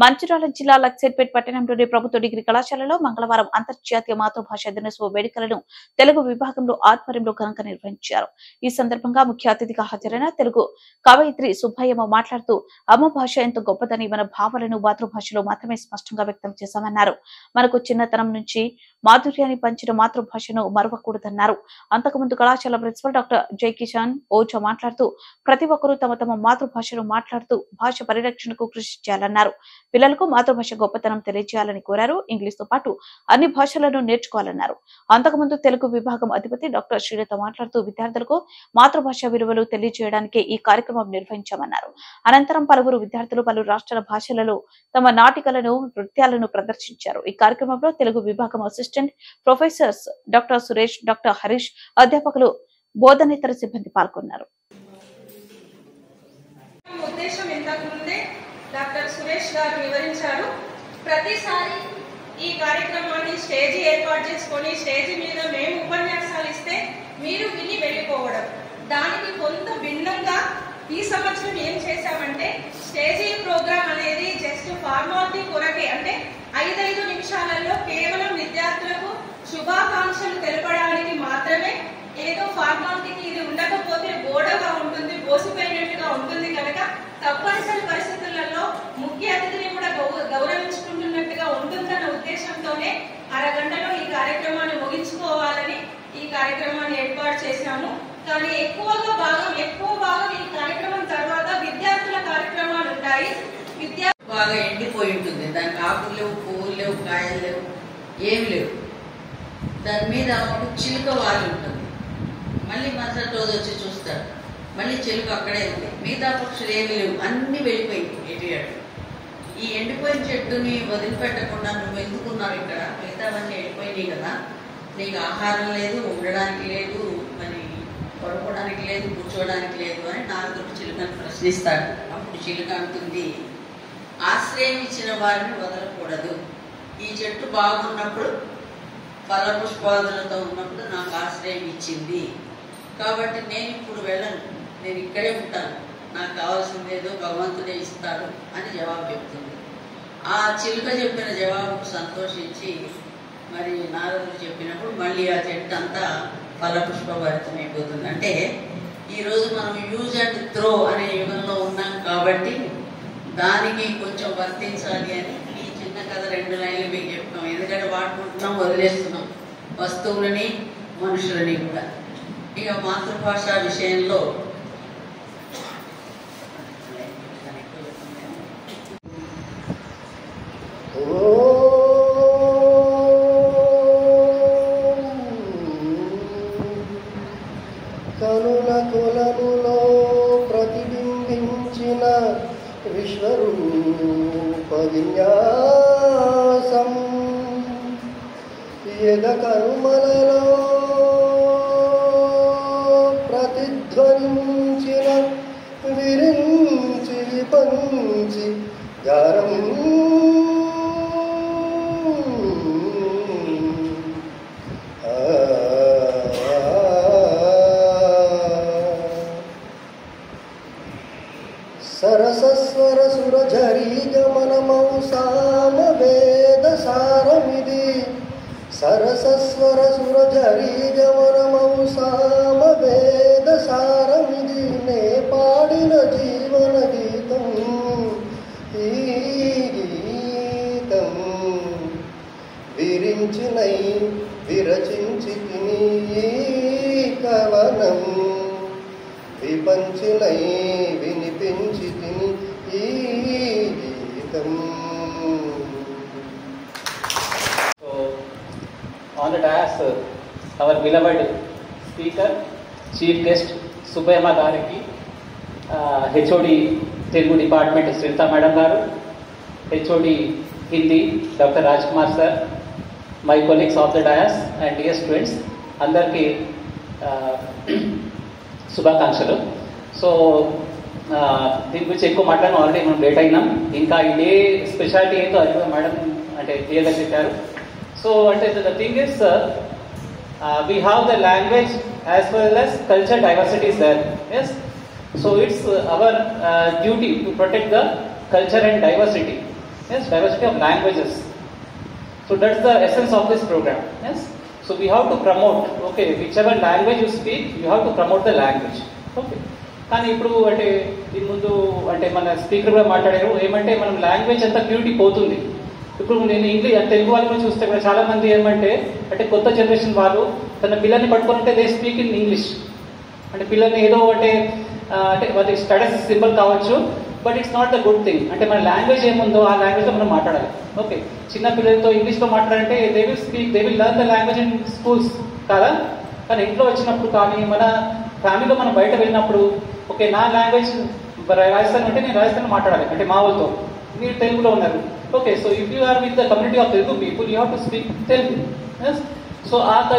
మంచిర్యాల జిల్లా లక్సేర్పేట్ పట్టణంలోని ప్రభుత్వ డిగ్రీ కళాశాలలో మంగళవారం అంతర్జాతీయ మాతృభాష దినోత్సవ వేడుకలను తెలుగు విభాగంలో ఆధ్వర్యంలో ఘనంగా నిర్వహించారు. ఈ సందర్భంగా ముఖ్య అతిథిగా హాజరైన తెలుగు కవయిత్రి సుబ్బయ్యమ్మ మాట్లాడుతూ అమ్మ భాష ఎంతో గొప్పదని మన భావాలను మాతృభాషలో మాత్రమే స్పష్టంగా వ్యక్తం చేశామన్నారు. మనకు చిన్నతనం నుంచి మాధుర్యాన్ని పంచిన మాతృభాషను మరవకూడదన్నారు. అంతకుముందు కళాశాల ప్రిన్సిపల్ డాక్టర్ జై కిషాన్ ఓజా మాట్లాడుతూ ప్రతి ఒక్కరూ తమ తమ మాతృభాషను మాట్లాడుతూ భాష పరిరక్షణకు కృషి చేయాలన్నారు. పిల్లలకు మాతృభాష గొప్పతనం తెలియజేయాలని కోరారు. ఇంగ్లీష్ తో పాటు అన్ని భాషలను నేర్చుకోవాలన్నారు. అంతకుముందు తెలుగు విభాగం అధిపతి డాక్టర్ శ్రీలత మాట్లాడుతూ విద్యార్థులకు మాతృభాష విలువలు తెలియజేయడానికి ఈ కార్యక్రమం నిర్వహించామన్నారు. అనంతరం పలువురు విద్యార్థులు పలు రాష్ట్రాల భాషలలో తమ నాటికలను నృత్యాలను ప్రదర్శించారు. ఈ కార్యక్రమంలో తెలుగు విభాగం assistant professors doctor Suresh, doctor Harish, అధ్యాపకులు, బోధనేతర సిబ్బంది పాల్గొన్నారు. డాక్టర్ సురేష్ గారు వివరించారు. ప్రతిసారి ఈ కార్యక్రమాన్ని స్టేజీ ఏర్పాటు చేసుకొని స్టేజీ మీద మేము ఉపన్యాసాలు ఇస్తే మీరు విని వెళ్ళిపోవడం, దానికి కొంత భిన్నంగా ఈ సంవత్సరం ఏం చేశామంటే స్టేజీ ప్రోగ్రామ్ అనేది జస్ట్ ఫార్మాలిటీ కొరకే, అంటే 5 నిమిషాలలో కేవలం విద్యార్థులకు శుభాకాంక్షలు తెలపడానికి మాత్రమే. ఏదో ఫార్మాలిటీకి ఇది ఉండకపోతే బోడగా ఉంటుంది, బోసిపోయినట్టుగా ఉంటుంది కనుక తప్పనిసరి పరిస్థితులలో ముఖ్య అతిథిని కూడా గౌరవించుకుంటున్నట్టుగా ఉంటుందన్న ఉద్దేశంతోనే అరగంటలో ఈ కార్యక్రమాన్ని ముగించుకోవాలని ఈ కార్యక్రమాన్ని ఏర్పాటు చేశాము. కానీ ఎక్కువ భాగం ఈ కార్యక్రమం తర్వాత విద్యార్థుల కార్యక్రమాలు ఉంటాయి. బాగా ఎండిపోయి ఉంటుంది, దానికి ఆకులు లేవు, పువ్వులు లేవు, కాయలు లేవు, ఏమి లేవు. దాని మీద ఒక చిలుక వాలి ఉంటుంది. మళ్ళీ మరుసటి రోజు వచ్చి చూస్తారు, మళ్ళీ చిలుక అక్కడే ఉంది. మిగతా పక్షులు ఏమి లేవు, అన్ని వెళ్ళిపోయింది ఎటు. ఈ ఎండిపోయిన చెట్టుని వదిలిపెట్టకుండా నువ్వు ఎందుకున్నావు ఇక్కడ, మిగతావన్నీ వెళ్ళిపోయినాయి కదా, నీకు ఆహారం లేదు, ఉండడానికి లేదు, మరి పడుకోవడానికి లేదు, కూర్చోవడానికి లేదు అని నారదుడు చిలుకను ప్రశ్నిస్తాడు. అప్పుడు చిలుక అంటుంది, ఆశ్రయం ఇచ్చిన వారిని వదలకూడదు. ఈ చెట్టు బాగున్నప్పుడు ఫలపుష్పాదులతో ఉన్నప్పుడు నాకు ఆశ్రయం ఇచ్చింది, కాబట్టి నేను ఇప్పుడు వెళ్ళను, నేను ఇక్కడే ఉంటాను, నాకు కావాల్సింది ఏదో భగవంతుడే ఇస్తాడు అని జవాబు చెప్తుంది. ఆ చిలుక చెప్పిన జవాబుకు సంతోషించి మరి నారదుడు చెప్పినప్పుడు మళ్ళీ ఆ చెట్టు అంతా ఫలపుష్పభరితమైపోతుంది. అంటే ఈరోజు మనం యూజ్ అండ్ త్రో అనే యుగంలో ఉన్నాం కాబట్టి దానికి కొంచెం వర్తించాలి అని ఈ చిన్న కథ 2 లైన్లు మీకు చెప్తాం. ఎందుకంటే వాడుకుంటున్నాం, వదిలేస్తున్నాం వస్తువులని, మనుషులని కూడా. ఇక మాతృభాష విషయంలో కనుల కులములో ప్రతిబింబించిన విశ్వరూప విన్యాసం, ఎద కనుమలలో ప్రతిధ్వనించిన విరించి విపంచి గారం, సరసస్వర సురఝరీ గమనమౌ సామవేద సారమిది, సరసస్వర సురఝరీ గమనమౌ సామవేద సారమిది, నే పాడిన జీవన గీతం ఈ గీతం, విరించినై విరచించి తిని కవనం, విపంచినై వినిపించి తిని ఈ గీతం. So, on the dais, our beloved speaker, chief guest Subbayamma Gariki, HOD Telugu Department Srilata Madam Garu, HOD Hindi Dr. Rajkumar Sir, my colleagues of the dais and dear students, andarki శుభాకాంక్షలు. So దీని గురించి ఎక్కువ మాట్లాడడం already మనం late అయినాం. ఇంకా ఇదే speciality ఏంటో అది కూడా మేడం అంటే క్లియర్గా చెప్పారు. సో అంటే the thing is we have the language as well as culture diversity is there. Yes, so it's our duty to protect the culture and diversity. yes, diversity of languages. So that's the essence of this program, yes. So we have to promote, okay, whichever language you speak, you have to promote the language, okay. కానీ ఇప్పుడు అంటే దీని ముందు అంటే మన speaker కూడా మాట్లాడారు ఏమంటే మనం లాంగ్వేజ్ అంతా ప్యూరిటీ పోతుంది. ఇప్పుడు నేను ఇంగ్లీష్ తెలుగు వాళ్ళని చూస్తే కూడా చాలా మంది ఏమంటే అంటే కొత్త జనరేషన్ వాళ్ళు తన పిల్లల్ని పట్టుకొని ఉంటే దే స్పీక్ ఇన్ ఇంగ్లీష్. అంటే పిల్లల్ని ఏదో అంటే అంటే వాళ్ళ స్టడీస్ సింపుల్ కావచ్చు, but it's not the good thing. అంటే మన లాంగ్వేజ్ ఏముందో ఆ లాంగ్వేజ్లో మనం మాట్లాడాలి. ఓకే, చిన్న పిల్లలతో ఇంగ్లీష్లో మాట్లాడంటే they will speak, they will learn the language in schools కదా. కానీ ఇంట్లో వచ్చినప్పుడు కానీ మన ఫ్యామిలీలో మనం బయట వెళ్ళినప్పుడు ఓకే నా లాంగ్వేజ్ రాజస్థాన్ అంటే నేను రాజస్థాన్ మాట్లాడాలి, అంటే మా వాళ్ళతో మీరు తెలుగులో ఉన్నారు. Okay, so if you are with the community of Telugu people you have to speak Telugu. So ఆ